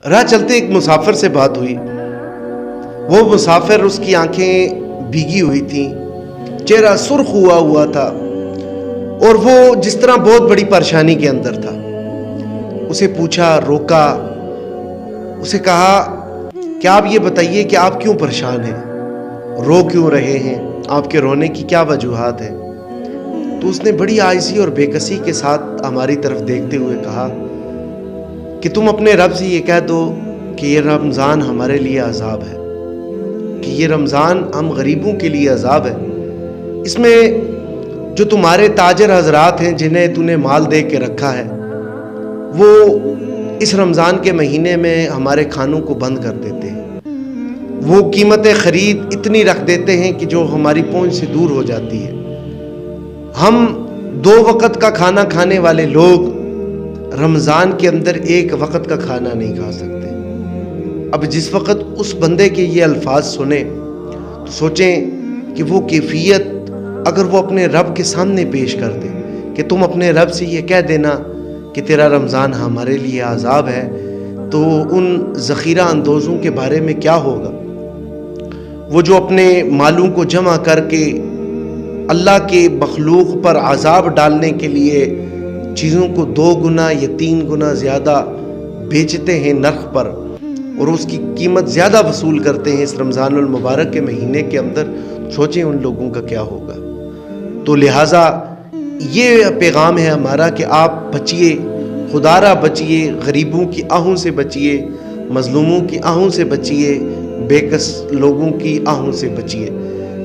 راہ چلتے ایک مسافر سے بات ہوئی۔ وہ مسافر، اس کی آنکھیں بھیگی ہوئی تھیں، چہرہ سرخ ہوا تھا، اور وہ جس طرح بہت بڑی پریشانی کے اندر تھا۔ اسے پوچھا، روکا، اسے کہا کہ آپ یہ بتائیے کہ آپ کیوں پریشان ہیں، رو کیوں رہے ہیں، آپ کے رونے کی کیا وجوہات ہیں؟ تو اس نے بڑی عاجزی اور بے کسی کے ساتھ ہماری طرف دیکھتے ہوئے کہا کہ تم اپنے رب سے یہ کہہ دو کہ یہ رمضان ہمارے لیے عذاب ہے، کہ یہ رمضان ہم غریبوں کے لیے عذاب ہے۔ اس میں جو تمہارے تاجر حضرات ہیں، جنہیں تو نے مال دے کے رکھا ہے، وہ اس رمضان کے مہینے میں ہمارے کھانوں کو بند کر دیتے ہیں۔ وہ قیمت خرید اتنی رکھ دیتے ہیں کہ جو ہماری پہنچ سے دور ہو جاتی ہے۔ ہم 2 وقت کا کھانا کھانے والے لوگ رمضان کے اندر 1 وقت کا کھانا نہیں کھا سکتے۔ اب جس وقت اس بندے کے یہ الفاظ سنیں تو سوچیں کہ وہ کیفیت اگر وہ اپنے رب کے سامنے پیش کر دے کہ تم اپنے رب سے یہ کہہ دینا کہ تیرا رمضان ہمارے لیے عذاب ہے، تو ان ذخیرہ اندوزوں کے بارے میں کیا ہوگا؟ وہ جو اپنے مالوں کو جمع کر کے اللہ کے مخلوق پر عذاب ڈالنے کے لیے چیزوں کو 2 گنا یا 3 گنا زیادہ بیچتے ہیں نرخ پر، اور اس کی قیمت زیادہ وصول کرتے ہیں اس رمضان المبارک کے مہینے کے اندر، سوچیں ان لوگوں کا کیا ہوگا۔ تو لہٰذا یہ پیغام ہے ہمارا کہ آپ بچیے، خدا را بچیے، غریبوں کی آہوں سے بچیے، مظلوموں کی آہوں سے بچیے، بے کس لوگوں کی آہوں سے بچیے۔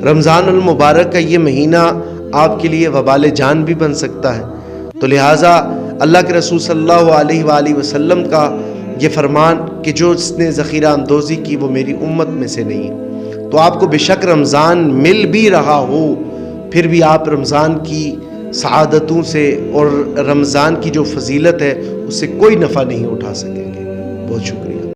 رمضان المبارک کا یہ مہینہ آپ کے لیے وبال جان بھی بن سکتا ہے۔ تو لہٰذا اللہ کے رسول صلی اللہ علیہ وآلہ وسلم کا یہ فرمان کہ جو اس نے ذخیرہ اندوزی کی وہ میری امت میں سے نہیں۔ تو آپ کو بے شک رمضان مل بھی رہا ہو، پھر بھی آپ رمضان کی سعادتوں سے اور رمضان کی جو فضیلت ہے اس سے کوئی نفع نہیں اٹھا سکیں گے۔ بہت شکریہ۔